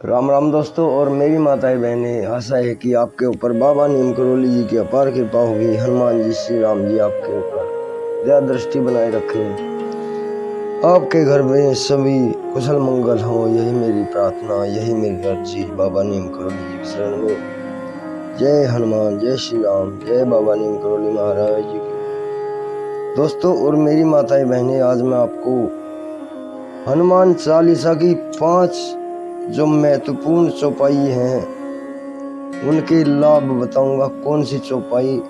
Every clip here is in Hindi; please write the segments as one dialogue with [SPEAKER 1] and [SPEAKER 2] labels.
[SPEAKER 1] राम राम दोस्तों और मेरी माताएं बहनें, आशा है कि आपके ऊपर बाबा नीम करोली जी की अपार कृपा होगी। हनुमान जी श्री राम जी आपके ऊपर दया दृष्टि बनाए रखें, आपके घर में सभी कुशल मंगल हो, यही मेरी प्रार्थना, यही मेरी अर्जी बाबा नीम करोली जी की शरण में। जय हनुमान, जय श्री राम, जय बाबा नीम करोली महाराज जी की। दोस्तों और मेरी माताएं बहनें, आज मैं आपको हनुमान चालीसा की 5 जो महत्वपूर्ण चौपाई हैं उनके लाभ बताऊंगा। कौन सी चौपाई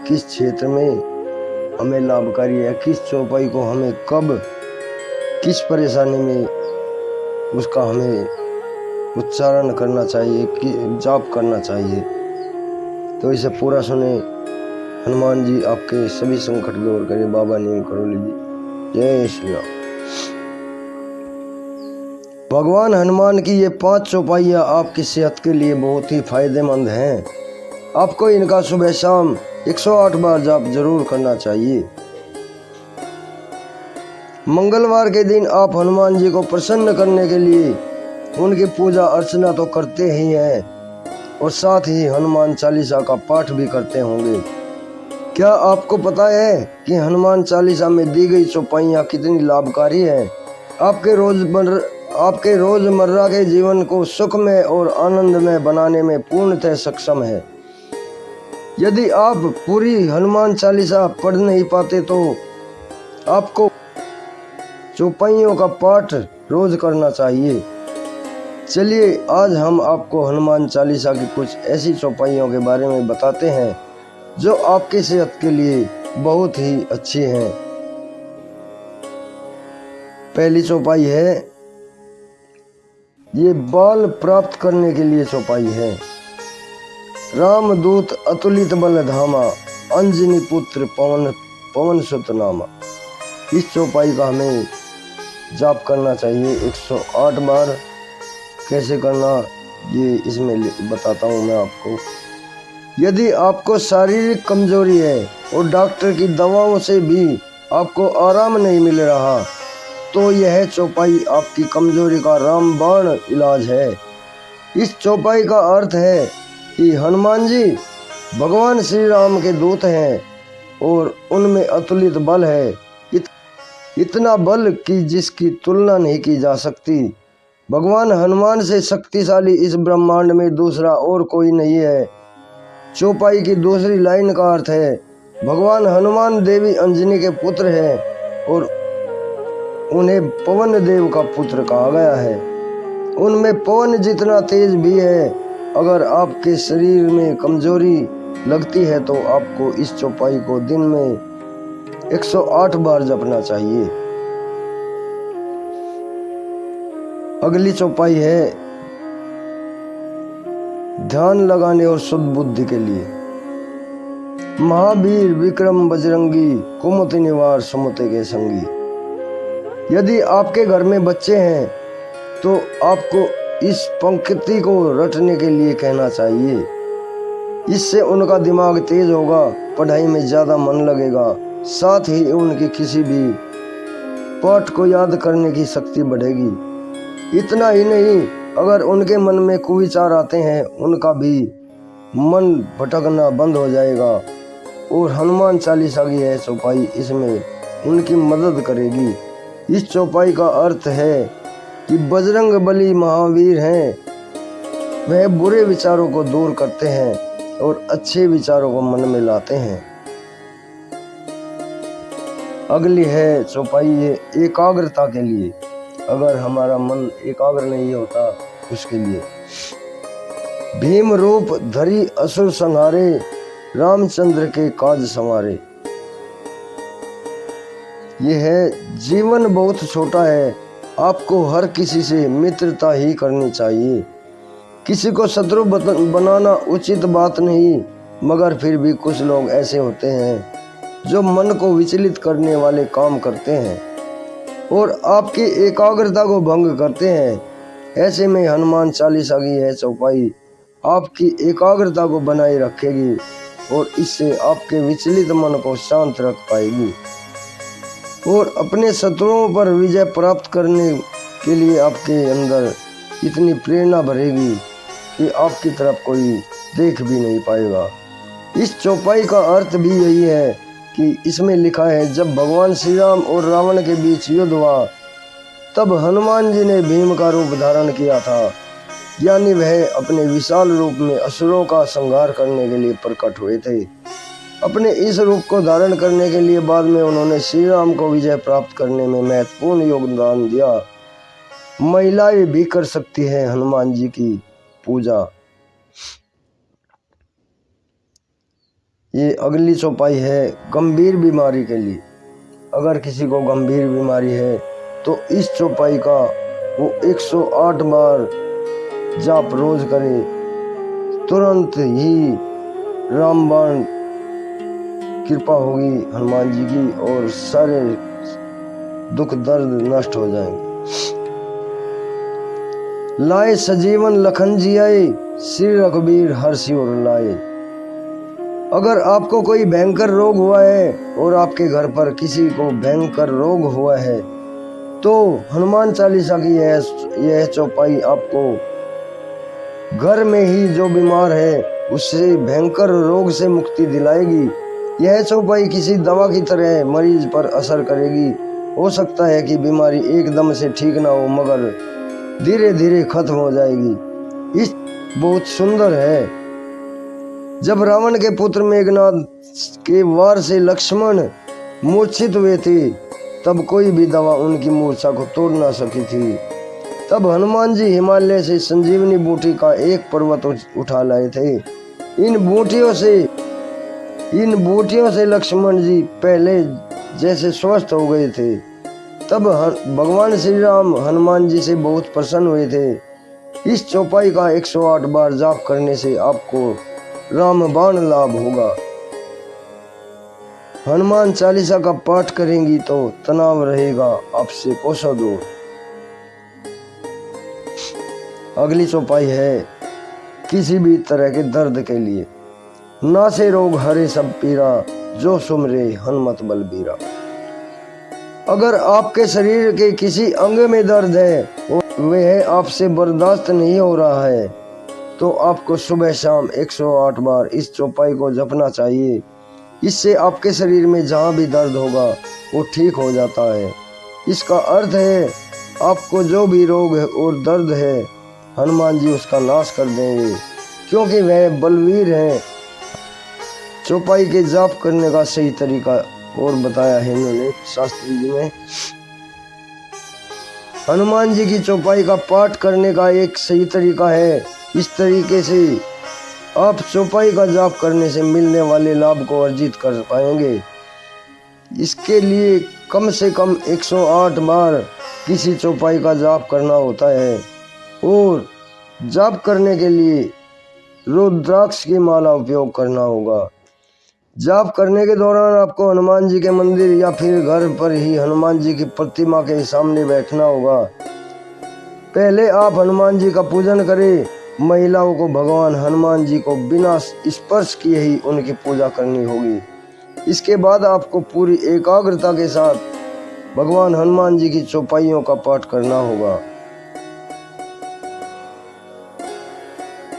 [SPEAKER 1] किस क्षेत्र में हमें लाभकारी है, किस चौपाई को हमें कब किस परेशानी में उसका हमें उच्चारण करना चाहिए, जाप करना चाहिए। तो इसे पूरा सुने। हनुमान जी आपके सभी संकट दूर करे, बाबा नीम करोली जी। जय श्री राम। भगवान हनुमान की ये 5 चौपाइयाँ आपकी सेहत के लिए बहुत ही फायदेमंद हैं। आपको इनका सुबह शाम 108 बार जाप जरूर करना चाहिए। मंगलवार के दिन आप हनुमान जी को प्रसन्न करने के लिए उनकी पूजा अर्चना तो करते ही हैं और साथ ही हनुमान चालीसा का पाठ भी करते होंगे। क्या आपको पता है कि हनुमान चालीसा में दी गई चौपाइयाँ कितनी लाभकारी हैं? आपके रोजमर्रा के जीवन को सुखमय और आनंदमय बनाने में पूर्णतः सक्षम है। यदि आप पूरी हनुमान चालीसा पढ़ नहीं पाते तो आपको चौपाइयों का पाठ रोज करना चाहिए। चलिए आज हम आपको हनुमान चालीसा की कुछ ऐसी चौपाइयों के बारे में बताते हैं जो आपकी सेहत के लिए बहुत ही अच्छी हैं। पहली चौपाई है, ये बाल प्राप्त करने के लिए चौपाई है। रामदूत अतुलित बल धामा, अंजनी पुत्र पवन सुत नामा। इस चौपाई का हमें जाप करना चाहिए 108 बार। कैसे करना ये इसमें बताता हूँ मैं आपको। यदि आपको शारीरिक कमजोरी है और डॉक्टर की दवाओं से भी आपको आराम नहीं मिल रहा तो यह चौपाई आपकी कमजोरी का रामबाण इलाज है। इस चौपाई का अर्थ है कि हनुमान जी भगवान श्री राम के दूत हैं और उनमें अतुलित बल है, इतना बल कि जिसकी तुलना नहीं की जा सकती। भगवान हनुमान से शक्तिशाली इस ब्रह्मांड में दूसरा और कोई नहीं है। चौपाई की दूसरी लाइन का अर्थ है, भगवान हनुमान देवी अंजनी के पुत्र हैं और उन्हें पवन देव का पुत्र कहा गया है। उनमें पवन जितना तेज भी है। अगर आपके शरीर में कमजोरी लगती है तो आपको इस चौपाई को दिन में 108 बार जपना चाहिए। अगली चौपाई है ध्यान लगाने और शुद्ध बुद्धि के लिए। महावीर विक्रम बजरंगी, कुमति निवार सुमति के संगी। यदि आपके घर में बच्चे हैं तो आपको इस पंक्ति को रटने के लिए कहना चाहिए। इससे उनका दिमाग तेज होगा, पढ़ाई में ज़्यादा मन लगेगा, साथ ही उनकी किसी भी पाठ को याद करने की शक्ति बढ़ेगी। इतना ही नहीं, अगर उनके मन में कुविचार आते हैं उनका भी मन भटकना बंद हो जाएगा और हनुमान चालीसा की यह चौपाई इसमें उनकी मदद करेगी। इस चौपाई का अर्थ है कि बजरंग बली महावीर हैं, वह बुरे विचारों को दूर करते हैं और अच्छे विचारों को मन में लाते हैं। अगली है चौपाई है एकाग्रता के लिए। अगर हमारा मन एकाग्र नहीं होता उसके लिए। भीम रूप धरी असुर संहारे, रामचंद्र के काज संवारे। यह है, जीवन बहुत छोटा है, आपको हर किसी से मित्रता ही करनी चाहिए। किसी को शत्रु बनाना उचित बात नहीं, मगर फिर भी कुछ लोग ऐसे होते हैं जो मन को विचलित करने वाले काम करते हैं और आपकी एकाग्रता को भंग करते हैं। ऐसे में हनुमान चालीसा की यह चौपाई आपकी एकाग्रता को बनाए रखेगी और इससे आपके विचलित मन को शांत रख पाएगी और अपने शत्रुओं पर विजय प्राप्त करने के लिए आपके अंदर इतनी प्रेरणा भरेगी कि आपकी तरफ कोई देख भी नहीं पाएगा। इस चौपाई का अर्थ भी यही है कि इसमें लिखा है, जब भगवान श्री राम और रावण के बीच युद्ध हुआ तब हनुमान जी ने भीम का रूप धारण किया था, यानी वह अपने विशाल रूप में असुरों का संहार करने के लिए प्रकट हुए थे। अपने इस रूप को धारण करने के लिए बाद में उन्होंने श्री राम को विजय प्राप्त करने में महत्वपूर्ण योगदान दिया। महिलाएं भी कर सकती हैं हनुमान जी की पूजा। ये अगली चौपाई है गंभीर बीमारी के लिए। अगर किसी को गंभीर बीमारी है तो इस चौपाई का वो 108 बार जाप रोज करे, तुरंत ही रामबाण कृपा होगी हनुमान जी की और सारे दुख दर्द नष्ट हो जाएंगे। लाए सजीवन लखन जी आए, श्री रघुबीर हर्षि और लाए। अगर आपको कोई भयंकर रोग हुआ है और आपके घर पर किसी को भयंकर रोग हुआ है तो हनुमान चालीसा की यह चौपाई आपको घर में ही जो बीमार है उससे भयंकर रोग से मुक्ति दिलाएगी। यह चौपाई किसी दवा की तरह मरीज पर असर करेगी। हो सकता है कि बीमारी एकदम से ठीक ना हो मगर धीरे धीरे खत्म हो जाएगी। इस बहुत सुंदर है। जब रावण के पुत्र मेघनाद के वार से लक्ष्मण मूर्छित हुए थे तब कोई भी दवा उनकी मूर्छा को तोड़ ना सकी थी। तब हनुमान जी हिमालय से संजीवनी बूटी का एक पर्वत उठा लाए थे। इन बूटियों से लक्ष्मण जी पहले जैसे स्वस्थ हो गए थे। तब भगवान श्री राम हनुमान जी से बहुत प्रसन्न हुए थे। इस चौपाई का 108 बार जाप करने से आपको रामबाण लाभ होगा। हनुमान चालीसा का पाठ करेंगी तो तनाव रहेगा आपसे कोसों दूर। अगली चौपाई है किसी भी तरह के दर्द के लिए। नासे रोग हरे सब पीरा, जो सुमरे हनुमत बलबीरा। अगर आपके शरीर के किसी अंग में दर्द है और वह आपसे बर्दाश्त नहीं हो रहा है तो आपको सुबह शाम 108 बार इस चौपाई को जपना चाहिए। इससे आपके शरीर में जहाँ भी दर्द होगा वो ठीक हो जाता है। इसका अर्थ है आपको जो भी रोग है और दर्द है हनुमान जी उसका नाश कर देंगे क्योंकि वह बलवीर हैं। चौपाई के जाप करने का सही तरीका और बताया है इन्होंने शास्त्री जी ने। हनुमान जी की चौपाई का पाठ करने का एक सही तरीका है। इस तरीके से आप चौपाई का जाप करने से मिलने वाले लाभ को अर्जित कर पाएंगे। इसके लिए कम से कम 108 बार किसी चौपाई का जाप करना होता है और जाप करने के लिए रुद्राक्ष की माला उपयोग करना होगा। जाप करने के दौरान आपको हनुमान जी के मंदिर या फिर घर पर ही हनुमान जी की प्रतिमा के सामने बैठना होगा। पहले आप हनुमान जी का पूजन करें। महिलाओं को भगवान हनुमान जी को बिना स्पर्श किए ही उनकी पूजा करनी होगी। इसके बाद आपको पूरी एकाग्रता के साथ भगवान हनुमान जी की चौपाइयों का पाठ करना होगा।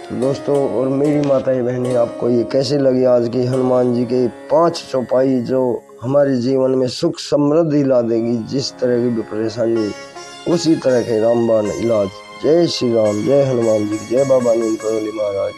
[SPEAKER 1] तो दोस्तों और मेरी माताएं बहनें, आपको ये कैसे लगी आज की हनुमान जी के 5 चौपाई जो हमारे जीवन में सुख समृद्धि ला देगी। जिस तरह की भी परेशानी उसी तरह के रामबाण इलाज। जय श्री राम, जय हनुमान जी, जय बाबा नीम करोली महाराज।